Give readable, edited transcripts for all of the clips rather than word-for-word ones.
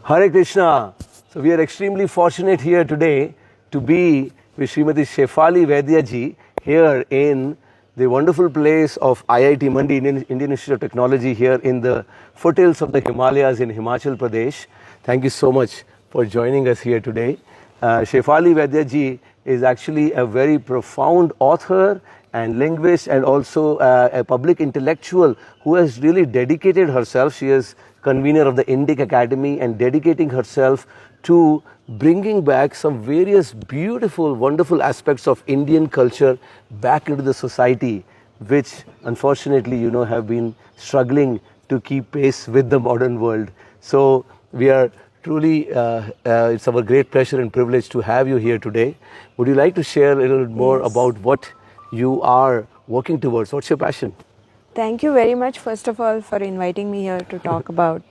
Hare Krishna. So we are extremely fortunate here today to be with Srimati Shefali Vaidya ji here in the wonderful place of IIT Mandi, Indian Institute of Technology, here in the foothills of the Himalayas in Himachal Pradesh. Thank you so much for joining us here today. Shefali Vaidya ji is actually a very profound author and linguist, and also a public intellectual who has really dedicated herself. She is convener of the Indic Academy and dedicating herself to bringing back some various beautiful, wonderful aspects of Indian culture back into the society, which unfortunately, have been struggling to keep pace with the modern world. So we are truly, it's our great pleasure and privilege to have you here today. Would you like to share a little more about what you are working towards? What's your passion? Thank you very much, first of all, for inviting me here to talk about.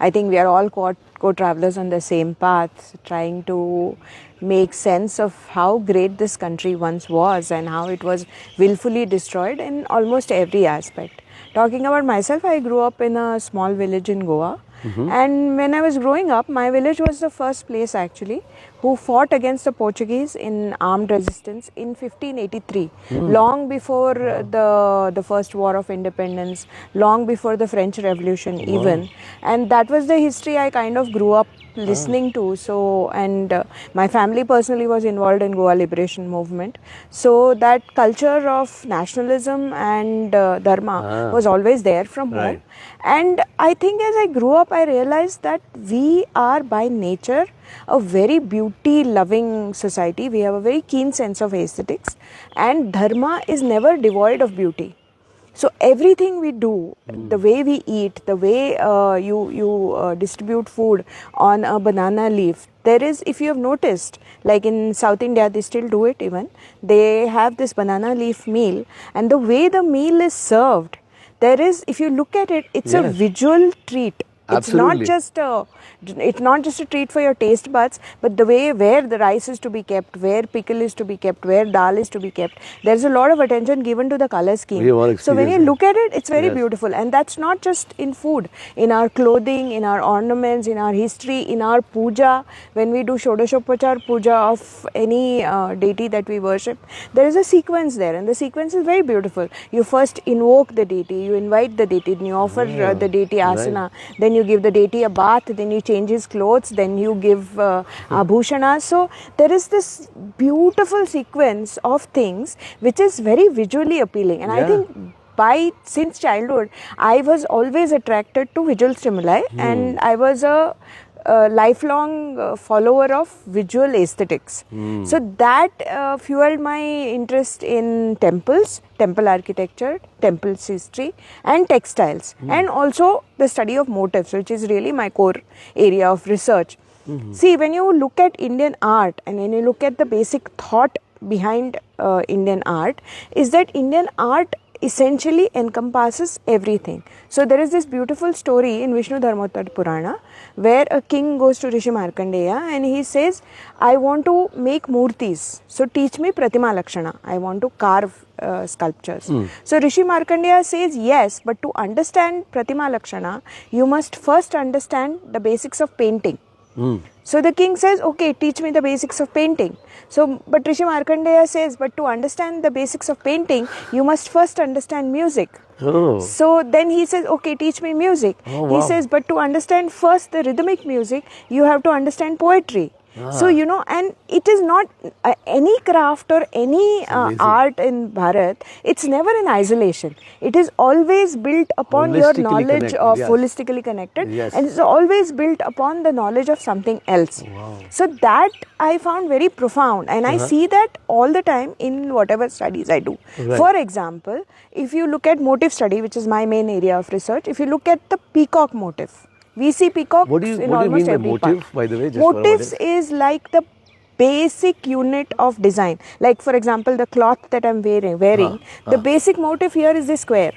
I think we are all co-travelers on the same path, trying to make sense of how great this country once was and how it was willfully destroyed in almost every aspect. Talking about myself, I grew up in a small village in Goa. And when I was growing up, my village was the first place actually who fought against the Portuguese in armed resistance in 1583, long before the first war of independence, long before the French Revolution even. And that was the history I kind of grew up listening to. So, and my family personally was involved in Goa liberation movement. So that culture of nationalism and dharma was always there from home. And I think as I grew up, I realized that we are by nature a very beauty loving society. We have a very keen sense of aesthetics, and dharma is never devoid of beauty. So everything we do, the way we eat, the way you distribute food on a banana leaf, there is, if you have noticed, like in South India, they still do it even, they have this banana leaf meal, and the way the meal is served, there is, if you look at it, it's a visual treat. Absolutely. It's not just a treat for your taste buds, but the way where the rice is to be kept, where pickle is to be kept, where dal is to be kept. There's a lot of attention given to the color scheme. So when you look at it, it's very beautiful. And that's not just in food, in our clothing, in our ornaments, in our history, in our puja. When we do Shodashopachar puja of any deity that we worship, there is a sequence there, and the sequence is very beautiful. You first invoke the deity, you invite the deity, then you offer the deity asana, then you give the deity a bath, then you change his clothes, then you give abhushana. So there is this beautiful sequence of things which is very visually appealing, and I think since childhood I was always attracted to visual stimuli, and I was a lifelong follower of visual aesthetics. So that fueled my interest in temples, temple architecture, temples history, and textiles, and also the study of motifs, which is really my core area of research. See, when you look at Indian art and when you look at the basic thought behind Indian art, is that Indian art essentially encompasses everything. So there is this beautiful story in Vishnu Dharmottara Purana where a king goes to Rishi Markandeya and he says, I want to make murtis, so teach me Pratima Lakshana. I want to carve sculptures. So Rishi Markandeya says, yes, but to understand Pratima Lakshana, you must first understand the basics of painting. So the king says, okay, teach me the basics of painting. So, but Rishi Markandeya says, but to understand the basics of painting, you must first understand music. So then he says, okay, teach me music. He says, but to understand first the rhythmic music, you have to understand poetry. So, and it is not any craft or any art in Bharat, it's never in isolation. It is always built upon your knowledge of holistically connected, and it's always built upon the knowledge of something else. So that I found very profound, and I see that all the time in whatever studies I do. For example, if you look at motif study, which is my main area of research, if you look at the peacock motif, we see peacocks in almost every part. Motif, by the way? Motifs is like the basic unit of design. Like for example, the cloth that I'm wearing, the basic motif here is the square.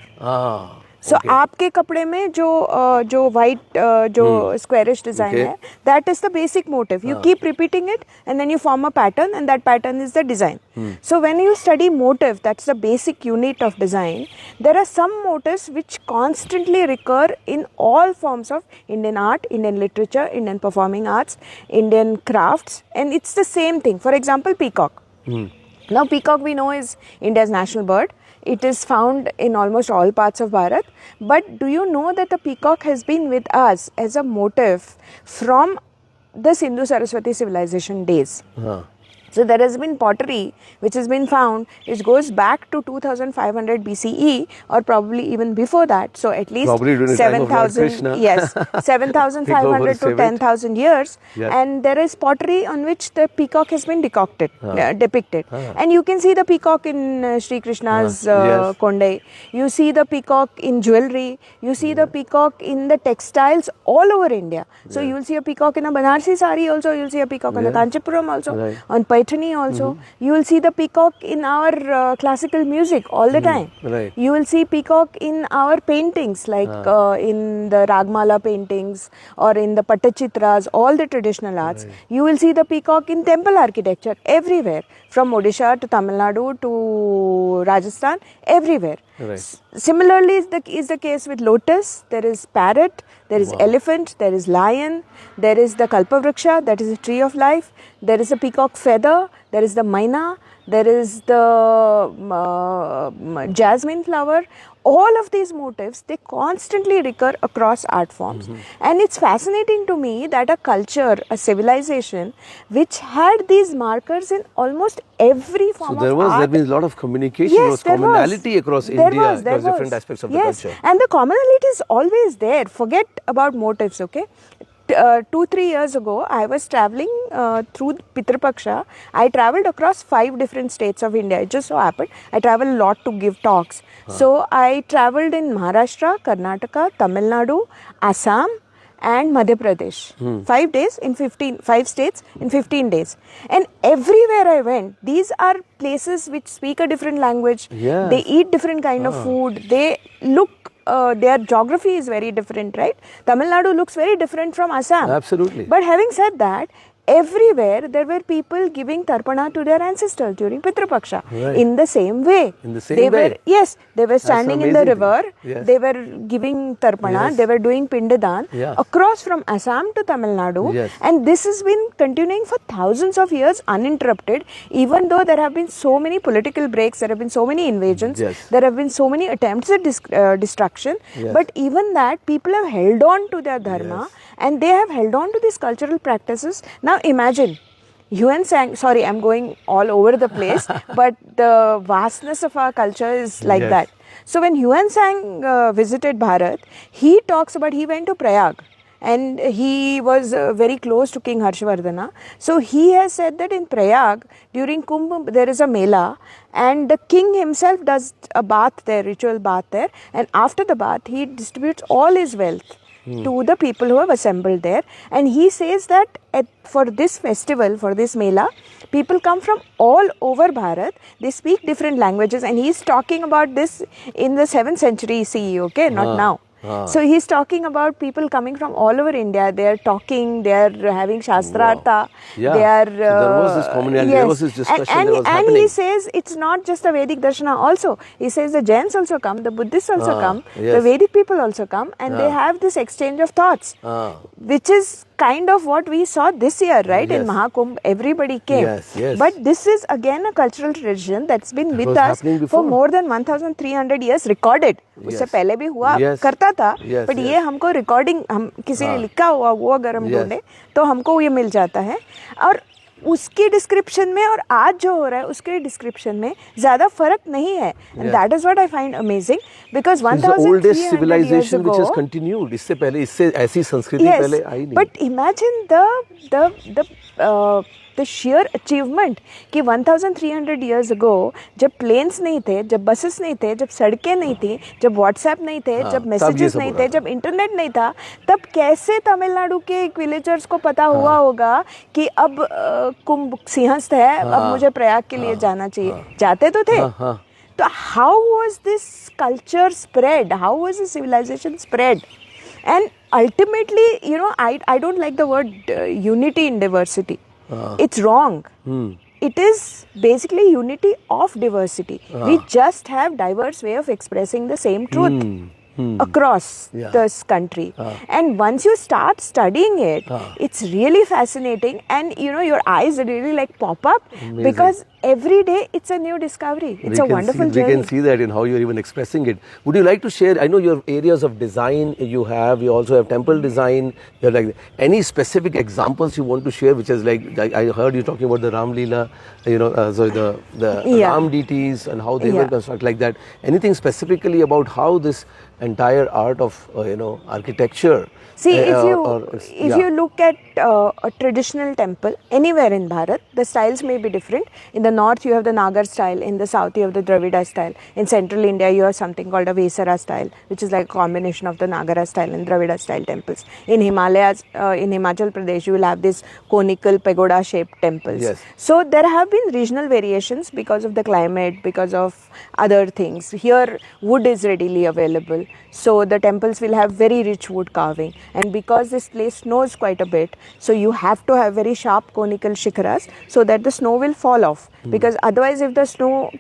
So आपके कपड़े में जो white जो squarish design है, that is the basic motif. You keep repeating it and then you form a pattern, and that pattern is the design. So when you study motif, that's the basic unit of design. There are some motifs which constantly recur in all forms of Indian art, Indian literature, Indian performing arts, Indian crafts, and it's the same thing. For example, peacock. Now peacock we know is India's national bird. It is found in almost all parts of Bharat. But do you know that the peacock has been with us as a motif from the Sindhu Saraswati civilization days? So there has been pottery which has been found which goes back to 2500 BCE or probably even before that. So at least 7,000, yes, 7,500 to 10,000 years. Yes. And there is pottery on which the peacock has been depicted. And you can see the peacock in Sri Krishna's Konde. You see the peacock in jewelry. You see the peacock in the textiles all over India. So you will see a peacock in a Banarsi sari also. You will see a peacock in a Kanchipuram also. On Paithani also. You will see the peacock in our classical music all the time. You will see peacock in our paintings like in the Ragmala paintings or in the Pattachitras, all the traditional arts. You will see the peacock in temple architecture everywhere, from Odisha to Tamil Nadu to Rajasthan, everywhere. Similarly is the case with lotus. There is parrot, there is elephant, there is lion, there is the kalpavriksha, that is a tree of life, there is a peacock feather, there is the maina, there is the jasmine flower. All of these motifs, they constantly recur across art forms. And it's fascinating to me that a culture, a civilization, which had these markers in almost every form of art. There means a lot of communication, there was commonality across India, across different aspects of the culture. And the commonality is always there. Forget about motifs, okay? 2-3 years ago, I was traveling through Pitru Paksha. I travelled across 5 different states of India. It just so happened I travel a lot to give talks. So I travelled in Maharashtra, Karnataka, Tamil Nadu, Assam and Madhya Pradesh. 5 days in 5 states in 15 days. And everywhere I went, these are places which speak a different language. They eat different kind of food. They look their geography is very different, right? Tamil Nadu looks very different from Assam. Absolutely. But having said that, everywhere there were people giving tarpana to their ancestors during Pitru Paksha. In the same way. In the same way? Yes, they were standing in the river. Yes. They were giving tarpana. They were doing pindadan across from Assam to Tamil Nadu. And this has been continuing for thousands of years uninterrupted, even though there have been so many political breaks, there have been so many invasions, there have been so many attempts at destruction. But even that, people have held on to their dharma and they have held on to these cultural practices. Now imagine, Yuan Sang, sorry, I'm going all over the place, but the vastness of our culture is like that. So when Yuan Sang visited Bharat, he talks about, he went to Prayag and he was very close to King Harshvardhana. So he has said that in Prayag, during Kumbh, there is a mela and the king himself does a bath there, ritual bath there, and after the bath, he distributes all his wealth to the people who have assembled there. And he says that for this festival, for this mela, people come from all over Bharat. They speak different languages, and he's talking about this in the 7th century CE, okay, not now. So he's talking about people coming from all over India. They are talking, they are having Shastrartha. They are. So there was this commonality, there was this discussion that was happening. And he says it's not just the Vedic Darshana also. He says the Jains also come, the Buddhists also come, the Vedic people also come, and they have this exchange of thoughts, which is kind of what we saw this year, right? In Mahakumbh, everybody came. But this is again a cultural tradition that's been with us for more than 1,300 years, recorded. उससे पहले भी हुआ करता था, but ये हमको recording, हम किसी ने लिखा हुआ वो अगर हम ढूंढे तो हमको ये मिल जाता है. और उसकी डिस्क्रिप्शन में और आज जो हो रहा है उसके डिस्क्रिप्शन में ज़्यादा फर्क नहीं है. And that is what I find amazing, because 1,300 years ago, which has continued. इससे पहले, इससे ऐसी संस्कृति पहले आई नहीं. But imagine the sheer achievement कि 1,300 years ago जब planes नहीं थे, जब buses नहीं थे, जब सड़कें नहीं थी, जब WhatsApp नहीं थे, जब messages नहीं थे, जब internet नहीं था, तब कैसे तमिलनाडु के एक villagers को पता हुआ होगा कि अब कुंभ सिंहस्थ है, अब मुझे प्रयाग के लिए जाना चाहिए. जाते तो थे. So how was this culture spread? How was the civilization spread? And ultimately, you know, I don't like the word unity in diversity. It's wrong. It is basically unity of diversity. We just have diverse way of expressing the same truth across this country. And once you start studying it, it's really fascinating, and you know, your eyes really like pop up. Amazing. Because every day it's a new discovery. It's a wonderful We journey. can see that in how you're even expressing it. Would you like to share? I know your areas of design you have. You also have temple design. You have like any specific examples you want to share, which is like I heard you talking about the Ram Leela, you know, the Ram deities and how they were constructed like that. Anything specifically about how this entire art of you know, architecture? See, if you look at a traditional temple anywhere in Bharat, the styles may be different. In the north, you have the Nagar style. In the south, you have the Dravida style. In central India, you have something called a Vesara style, which is like a combination of the Nagara style and Dravida style temples. In Himalayas, in Himachal Pradesh, you will have these conical pagoda-shaped temples. Yes. So there have been regional variations because of the climate, because of other things. Here, wood is readily available. So the temples will have very rich wood carving. And because this place snows quite a bit, so you have to have very sharp conical shikharas so that the snow will fall off. Because otherwise, if the snow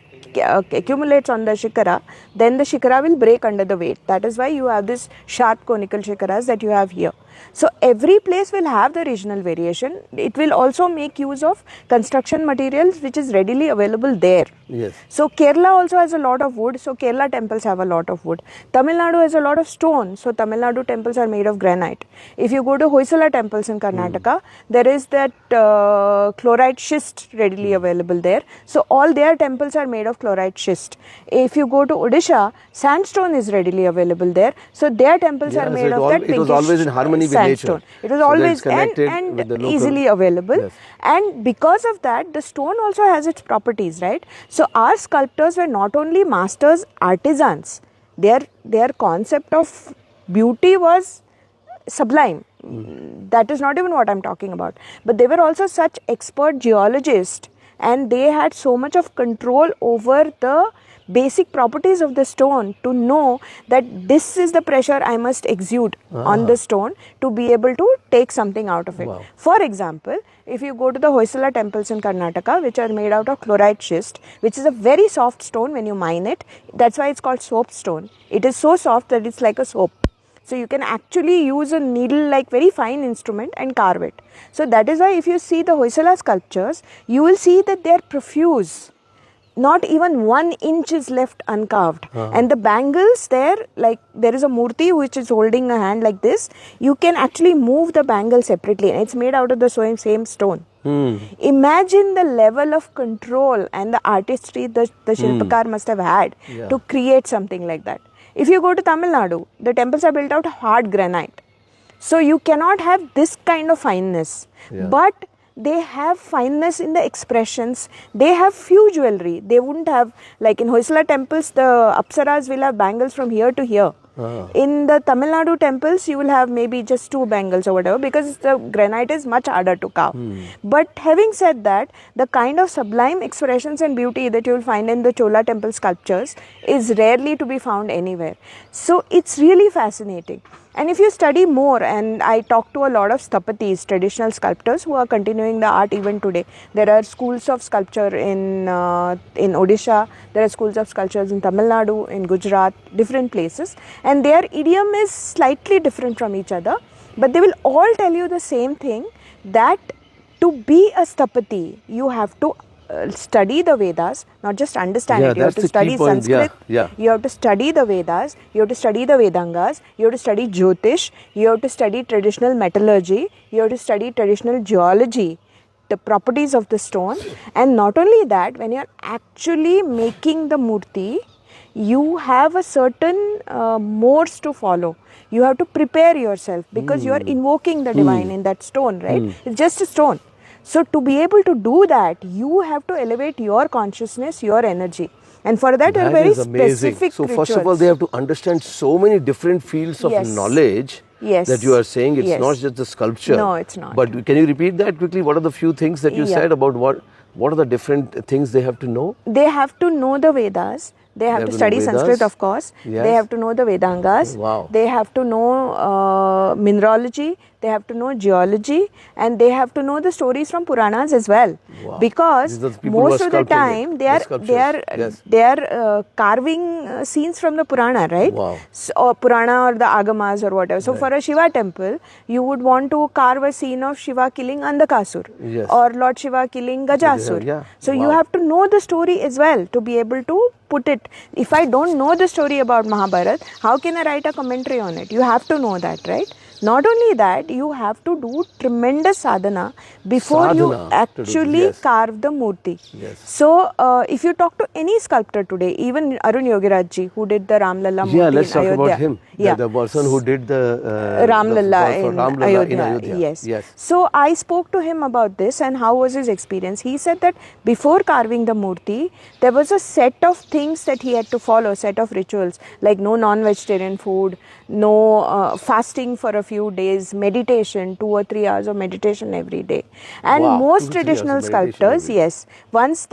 accumulates on the shikhara, then the shikhara will break under the weight. That is why you have this sharp conical shikharas that you have here. So every place will have the regional variation. It will also make use of construction materials which is readily available there. Yes. So Kerala also has a lot of wood. So Kerala temples have a lot of wood. Tamil Nadu has a lot of stone. So Tamil Nadu temples are made of granite. If you go to Hoysala temples in Karnataka, there is that chlorite schist readily available there. So all their temples are made of chlorite schist. If you go to Odisha, sandstone is readily available there. So their temples are made of that pinkish it was always in harmony with sandstone. nature. It was So always that's connected and with the local- easily available. Yes. And because of that, the stone also has its properties, right? So our sculptors were not only masters artisans, their concept of beauty was sublime. That is not even what I'm talking about. But they were also such expert geologists, and they had so much of control over the basic properties of the stone to know that this is the pressure I must exude on the stone to be able to take something out of it. Wow. For example, if you go to the Hoysala temples in Karnataka, which are made out of chlorite schist, which is a very soft stone when you mine it, that's why it's called soap stone. It is so soft that it's like a soap. So you can actually use a needle like very fine instrument and carve it. So that is why if you see the Hoysala sculptures, you will see that they are profuse. Not even 1 inch is left uncarved. And the bangles there, like there is a murti which is holding a hand like this, you can actually move the bangle separately, and it's made out of the same stone. Imagine the level of control and the artistry the Shilpakar must have had to create something like that. If you go to Tamil Nadu, the temples are built out of hard granite. So you cannot have this kind of fineness. But they have fineness in the expressions. They have few jewelry. They wouldn't have, like in Hoysala temples, the Apsaras will have bangles from here to here. In the Tamil Nadu temples, you will have maybe just 2 bangles or whatever, because the granite is much harder to carve. But having said that, the kind of sublime expressions and beauty that you will find in the Chola temple sculptures is rarely to be found anywhere. So it's really fascinating. And if you study more, and I talk to a lot of sthapatis, traditional sculptors who are continuing the art even today. There are schools of sculpture in Odisha, there are schools of sculptures in Tamil Nadu, in Gujarat, different places. And their idiom is slightly different from each other, but they will all tell you the same thing, that to be a sthapati, you have to study the Vedas, not just understand it. You have to study Sanskrit, you have to study the Vedas, you have to study the Vedangas, you have to study Jyotish, you have to study traditional metallurgy, you have to study traditional geology, the properties of the stone. And not only that, when you are actually making the murti, you have a certain modes to follow. You have to prepare yourself, because you are invoking the divine in that stone, right? It's just a stone. So to be able to do that, you have to elevate your consciousness, your energy. And for that, there are very specific So rituals. first of all, they have to understand so many different fields of knowledge that you are saying. It's not just the sculpture. No, it's not. But can you repeat that quickly? What are the few things that you said about what are the different things they have to know? They have to know the Vedas. They have to know study Vedas. Sanskrit, of course. Yes. They have to know the Vedangas. Wow. They have to know mineralogy. They have to know geology, and they have to know the stories from Puranas as well. Wow. Because These are the people who most are of the sculpting time it, they the are sculptures. Yes. carving scenes from the Purana, right? Wow. So, or Purana or the Agamas or whatever. So for a Shiva temple, you would want to carve a scene of Shiva killing Andakasur, Yes. or Lord Shiva killing Gajasur. Yeah. So you Wow. have to know the story as well to be able to put it. If I don't know the story about Mahabharat, how can I write a commentary on it? You have to know that, right? Not only that, you have to do tremendous sadhana before you Sadhana to do this, actually yes. carve the murti. Yes. So, if you talk to any sculptor today, even Arun Yogiraj ji, who did the Ramlalla murti Yeah, let's in talk Ayodhya. about him. Yeah. The person who did the Ramlalla for in Ramlalla Ayodhya. in Ayodhya. Yes. Yes. So I spoke to him about this and how was his experience. He said that before carving the murti, there was a set of things that he had to follow, set of rituals, like no non-vegetarian food, no fasting for a few days, meditation, 2 or 3 hours of meditation every day. And Wow, 2 most to 3 hours traditional of meditation sculptors, every day. yes, once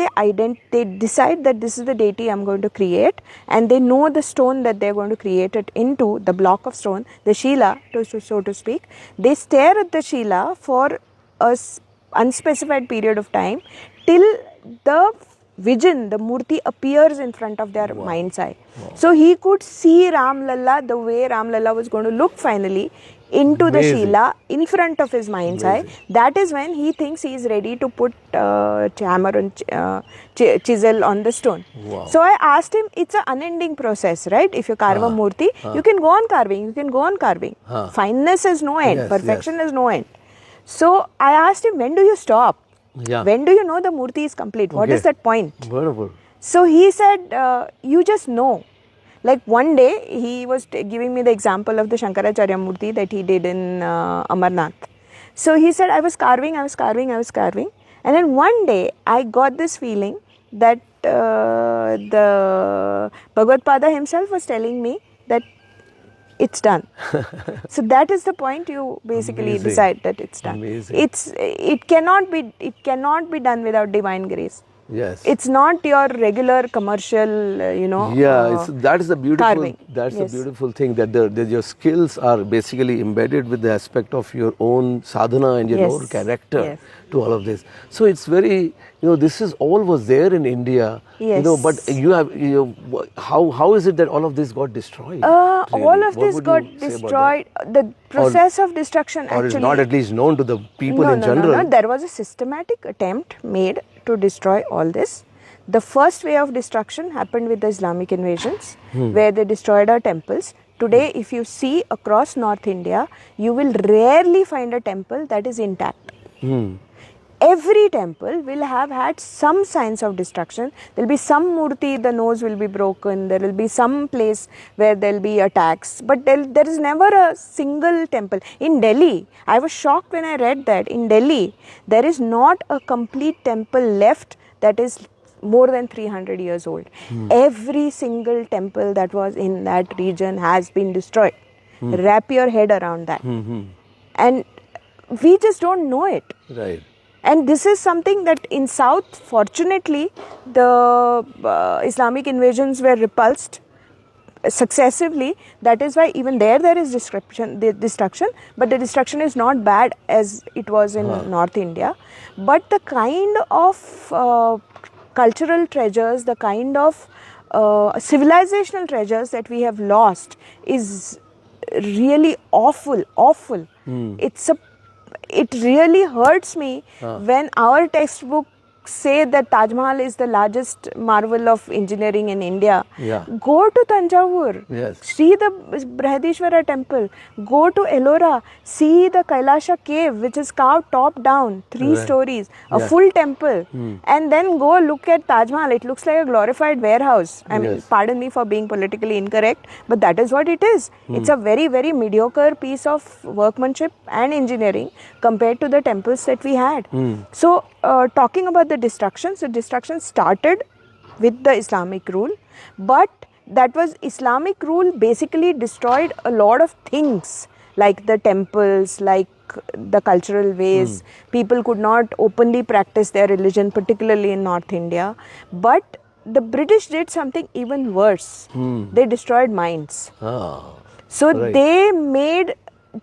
they decide that this is the deity I'm going to create, and they know the stone that they're going to create it into, the block of stone, the Shila, so to speak, they stare at the Shila for a unspecified period of time till the vision, the murti appears in front of their mind's eye. So he could see Ram Lalla the way Ram Lalla was going to look finally into Amazing. the Shila in front of his mind's eye. That is when he thinks he is ready to put hammer and chisel on the stone. Wow. So I asked him, it's an unending process, right? If you carve a murti, you can go on carving, you can go on carving. Fineness has no end, Yes, perfection yes. has no end. So I asked him, when do you stop? Yeah. When do you know the murti is complete? What is Okay. that point? Wonderful. So he said, you just know. Like one day, he was giving me the example of the Shankaracharya Murti that he did in Amarnath. So he said, I was carving. And then one day, I got this feeling that the Bhagavad Pada himself was telling me that it's done. So that is the point you basically Amazing. decide that it's done. Amazing. It cannot be done without divine grace. Yes. It's not your regular commercial, That is the beautiful. carving. That's Yes. the beautiful thing that your skills are basically embedded with the aspect of your own sadhana and your Yes. own character Yes. to all of this. So it's very, this is all was there in India. Yes. But you have, how is it that all of this got destroyed? all really? of What this would got you say about destroyed. The process of destruction that? Or actually. is not at least known to the people in general. No. There was a systematic attempt made to destroy all this. The first wave of destruction happened with the Islamic invasions, where they destroyed our temples. Today, if you see across North India, you will rarely find a temple that is intact. Every temple will have had some signs of destruction. There will be some murti, the nose will be broken. There will be some place where there will be attacks. But there is never a single temple. In Delhi, I was shocked when I read that. In Delhi, there is not a complete temple left that is more than 300 years old. Every single temple that was in that region has been destroyed. Wrap your head around that. And we just don't know it. Right. And this is something that in South, fortunately, the Islamic invasions were repulsed successively. That is why even there is destruction, but the destruction is not bad as it was in North India. But the kind of cultural treasures, the kind of civilizational treasures that we have lost is really awful. It really hurts me when our textbook say that Taj Mahal is the largest marvel of engineering in India. Yeah. Go to Tanjavur, Yes. see the Brihadishwara temple, go to Ellora, see the Kailasha cave which is carved top down, 3 Right. stories, a Yeah. full temple, and then go look at Taj Mahal. It looks like a glorified warehouse. I mean, Yes. pardon me for being politically incorrect, but that is what it is. It's a very, very mediocre piece of workmanship and engineering compared to the temples that we had. So, talking about the destructions started with the Islamic rule, but that was Islamic rule basically destroyed a lot of things like the temples, like the cultural ways. People could not openly practice their religion, particularly in North India. But the British did something even worse. They destroyed mines. So Right. they made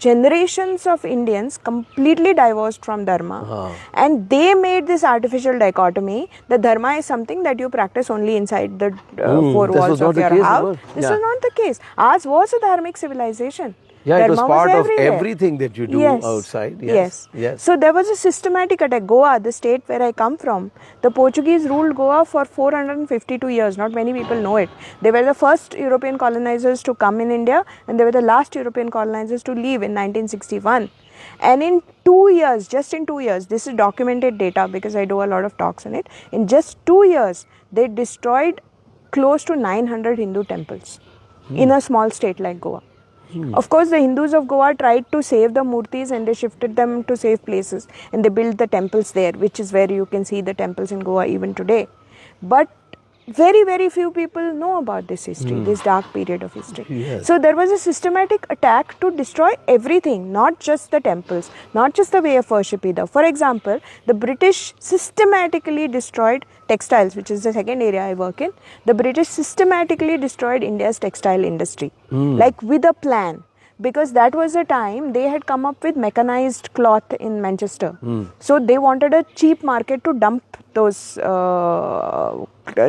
generations of Indians completely divorced from Dharma, and they made this artificial dichotomy that Dharma is something that you practice only inside the four this was walls not of the your case, house. Amar. This Yeah. was not the case. Ours was a dharmic civilization. Yeah, it was Dharma part of everywhere. everything that you do Yes. outside. Yes. Yes. So there was a systematic attack. Goa, the state where I come from, the Portuguese ruled Goa for 452 years. Not many people know it. They were the first European colonizers to come in India, and they were the last European colonizers to leave in 1961. And in 2 years, just in 2 years, this is documented data because I do a lot of talks on it. In just 2 years, they destroyed close to 900 Hindu temples in a small state like Goa. Of course, the Hindus of Goa tried to save the murtis and they shifted them to safe places and they built the temples there, which is where you can see the temples in Goa even today. But very, very few people know about this history, this dark period of history. Yes. So there was a systematic attack to destroy everything, not just the temples, not just the way of worship either. For example, the British systematically destroyed textiles, which is the second area I work in. The British systematically destroyed India's textile industry, like with a plan. Because that was the time they had come up with mechanized cloth in Manchester. So they wanted a cheap market to dump those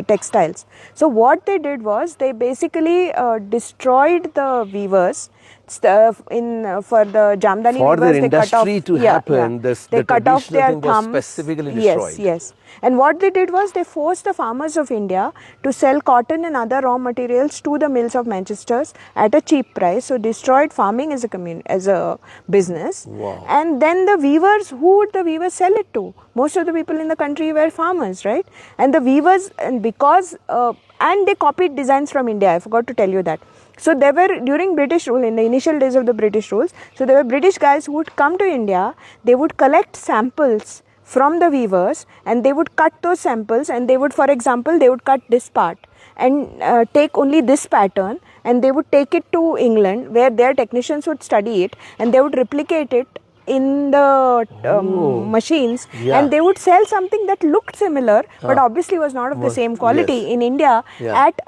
textiles. So what they did was they basically destroyed the weavers. For the Jamdani For their weavers, they cut off, industry to happen, they the cut off traditional their thing was thumbs. specifically destroyed. Yes. And what they did was they forced the farmers of India to sell cotton and other raw materials to the mills of Manchester at a cheap price. So destroyed farming as a business. Wow. And then the weavers, who would the weavers sell it to? Most of the people in the country were farmers, right? And the weavers, and they copied designs from India. I forgot to tell you that. So there were, during British rule, in the initial days of the British rules, so there were British guys who would come to India, they would collect samples from the weavers and they would cut those samples and they would, for example, they would cut this part and take only this pattern and they would take it to England where their technicians would study it and they would replicate it in the machines and they would sell something that looked similar but obviously was not of the same quality in India at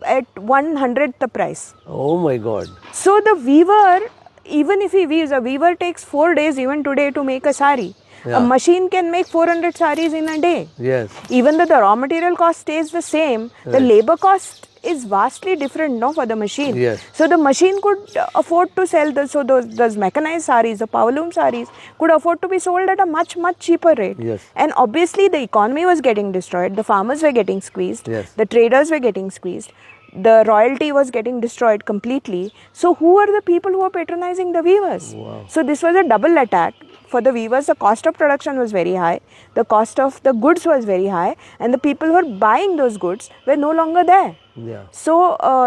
1/100th the price. Oh my God. So the weaver, even if he weaves, a weaver takes 4 days even today to make a sari. A machine can make 400 saris in a day. Yes. Even though the raw material cost stays the same, the labor cost is vastly different for the machine. Yes. So the machine could afford to sell those mechanized saris, the powerloom saris could afford to be sold at a much cheaper rate. Yes. And obviously the economy was getting destroyed, the farmers were getting squeezed, Yes. the traders were getting squeezed, the royalty was getting destroyed completely. So who are the people who are patronizing the weavers? Wow. So this was a double attack. For the weavers, the cost of production was very high, the cost of the goods was very high, and the people who were buying those goods were no longer there. Yeah. So,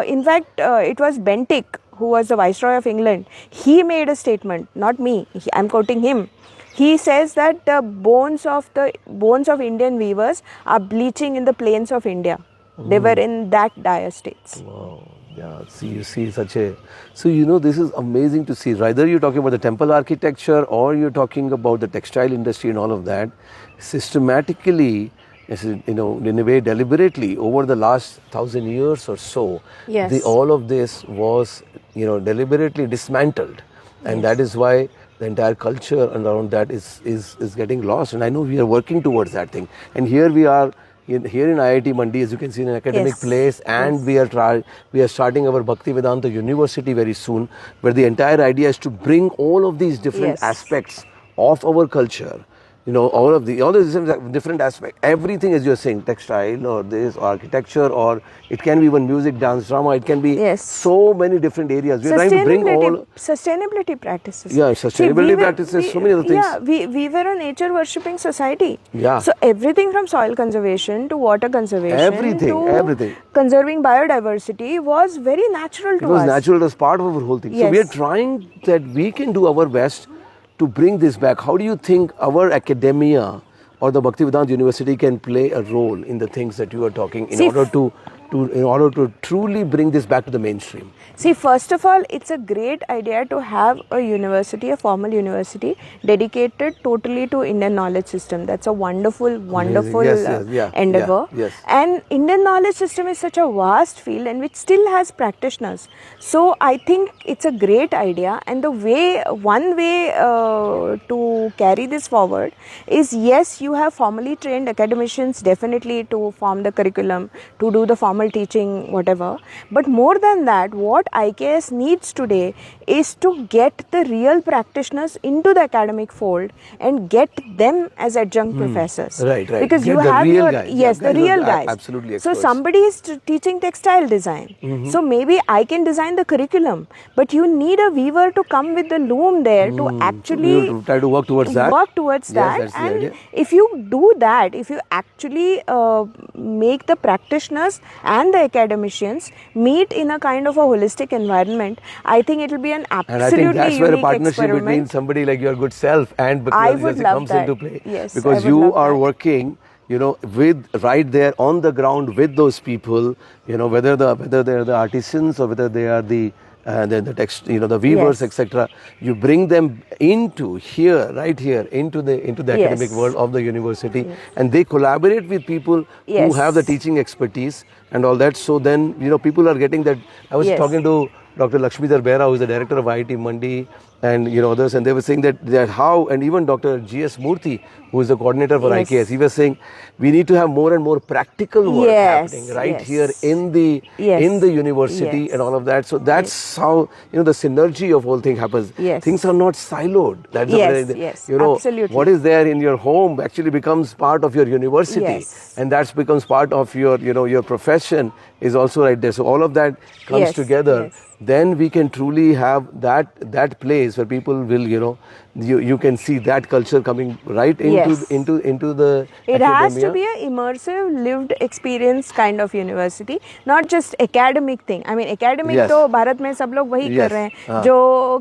in fact, it was Bentinck, who was the Viceroy of England. He made a statement, not me, I'm quoting him. He says that the bones of Indian weavers are bleaching in the plains of India. They were in that dire states. Wow. Yeah, you see so this is amazing to see. Either you're talking about the temple architecture or you're talking about the textile industry and all of that. Systematically, in a way deliberately over the last 1,000 years or so, Yes. all of this was, deliberately dismantled. And that is why the entire culture around that is getting lost. And I know we are working towards that thing. And here we are, here in IIT Mandi, as you can see, in an academic place, and we are starting our Bhaktivedanta University very soon, where the entire idea is to bring all of these different aspects of our culture, all these different aspects, everything, as you're saying, textile or this, or architecture, or it can be even music, dance, drama, it can be so many different areas. We're trying to bring all sustainability practices. Yeah, sustainability practices, so many other things. Yeah, we were a nature worshipping society. Yeah. So everything from soil conservation to water conservation, everything. Conserving biodiversity was very natural to us. It was natural, it was part of our whole thing. So we are trying that we can do our best to bring this back. How do you think our academia or the Bhaktivedanta University can play a role in the things that you are talking in order to in order to truly bring this back to the mainstream? See, first of all, it's a great idea to have a university, a formal university, dedicated totally to Indian knowledge system. That's a wonderful, wonderful endeavor. Yes. And Indian knowledge system is such a vast field and which still has practitioners. So I think it's a great idea. And one way to carry this forward is, yes, you have formally trained academicians definitely to form the curriculum, to do the formal teaching, whatever. But more than that, what IKS needs today is to get the real practitioners into the academic fold and get them as adjunct professors. Right. Because Get you the have real your, guys. yes, Yeah, the guys real are guys. absolutely So experts. somebody is teaching textile design. So maybe I can design the curriculum, but you need a weaver to come with the loom there to actually to try to work towards that. Yes, that's the and idea. if you do that, if you actually make the practitioners and the academicians meet in a kind of a holistic environment, I think it will be an absolutely And I think that's where a unique partnership between experiment. somebody like your good self and I Bakaris would Jesse love comes that. into play. Yes, because I would you love are that. working, with right there on the ground with those people, whether they are the artisans or whether they are the text, the weavers, Yes. etc. You bring them into here, right here, into the academic Yes. world of the university, and they collaborate with people who Yes. have the teaching expertise and all that. So then, people are getting that. I was Yes. talking to Dr. Lakshmidhar Behra, who is the director of IIT Mandi, and others, and they were saying that how, and even Dr. G.S. Murthy, who is the coordinator for Yes. IKS, he was saying we need to have more and more practical work Yes, happening right yes. here in the Yes. university Yes. and all of that. So that's how the synergy of whole thing happens. Yes. Things are not siloed. That's Yes, the, yes, you absolutely. what is there in your home actually becomes part of your university, Yes. and that becomes part of your your profession is also right there. So all of that comes Yes, together. yes. Then we can truly have that place where people will you can see that culture coming right Yes. into the It has to academia. be an immersive, lived experience kind of university, not just academic thing. I mean, academic Yes. तो भारत में सब लोग वही Yes. कर रहे हैं जो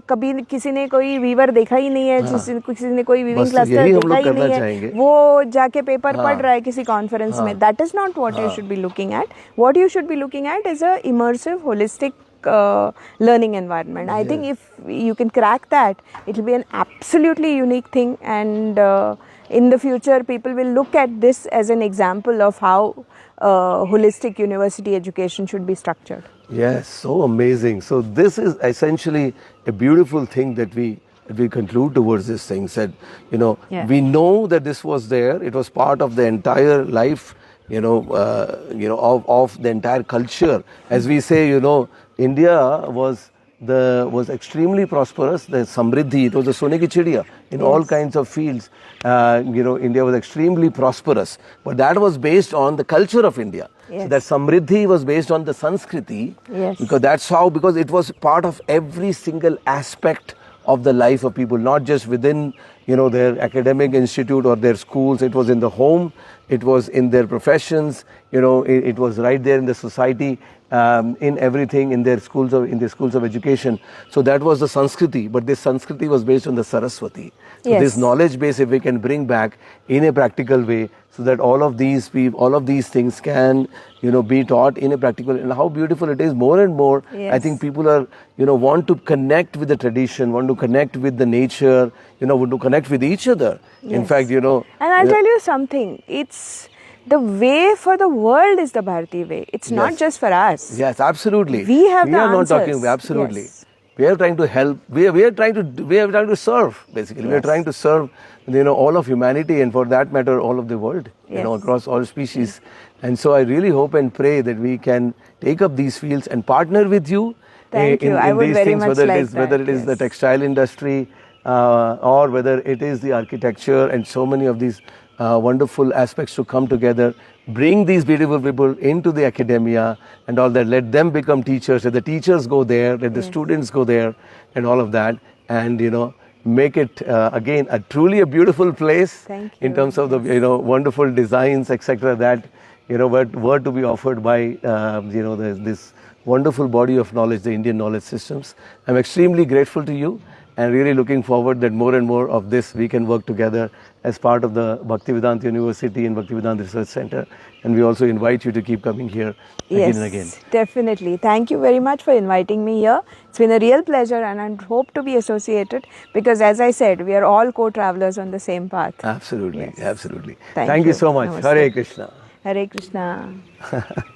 कभी किसी ने कोई वीवर देखा ही नहीं है, किसी ने कोई वीविंग बस क्लस्टर यही हम देखा लोग ही करना नहीं चाहेंगे। है, वो जाके पेपर पढ़ रहा है किसी कॉन्फ्रेंस में. That is not what you should be looking at. What you should be looking at is a immersive, holistic learning environment. I think if you can crack that, it will be an absolutely unique thing, and in the future people will look at this as an example of how holistic university education should be structured. Yes, so amazing. So this is essentially a beautiful thing that we conclude towards this thing. Said, Yeah. we know that this was there. It was part of the entire life, of the entire culture. As we say, India was extremely prosperous. The Samriddhi, it was the Sone ki Chidiya in all kinds of fields. India was extremely prosperous, but that was based on the culture of India. Yes. So that Samriddhi was based on the Sanskriti, Yes. because it was part of every single aspect of the life of people, not just within their academic institute or their schools. It was in the home, it was in their professions, it was right there in the society, in everything, in their schools of education. So that was the Sanskriti, but this Sanskriti was based on the Saraswati. So Yes. this knowledge base, if we can bring back in a practical way, so that all of these things can be taught in a practical, and how beautiful it is. More and more, I Yes. think people are want to connect with the tradition, want to connect with the nature, want to connect with each other. In Yes. fact, And I'll tell you something, it's the way for the world is the Bharati way. It's not Yes. just for us. Yes, absolutely. We have the are not answers. talking absolutely. Yes. We are trying to help. We are trying to serve. Basically, we are Yes. trying to serve all of humanity, and for that matter, all of the world. Yes. Across all species. And so I really hope and pray that we can take up these fields and partner with you. Thank you. In I would these very things, much whether like it is whether that, it is the yes. textile industry, or whether it is the architecture, and so many of these wonderful aspects to come together. Bring these beautiful people into the academia and all that. Let them become teachers. Let the teachers go there. Let the students go there, and all of that. And make it again truly a beautiful place. Thank In you. terms of the wonderful designs, etc. That were to be offered by this wonderful body of knowledge, the Indian knowledge systems. I'm extremely grateful to you, and really looking forward that more and more of this we can work together as part of the Bhaktivedanta University and Bhaktivedanta Research Center. And we also invite you to keep coming here again and again. Definitely. Thank you very much for inviting me here. It's been a real pleasure, and I hope to be associated because, as I said, we are all co-travelers on the same path. Absolutely, Yes. absolutely. Thank Thank you you. so much. Namaste. Hare Krishna. Hare Krishna.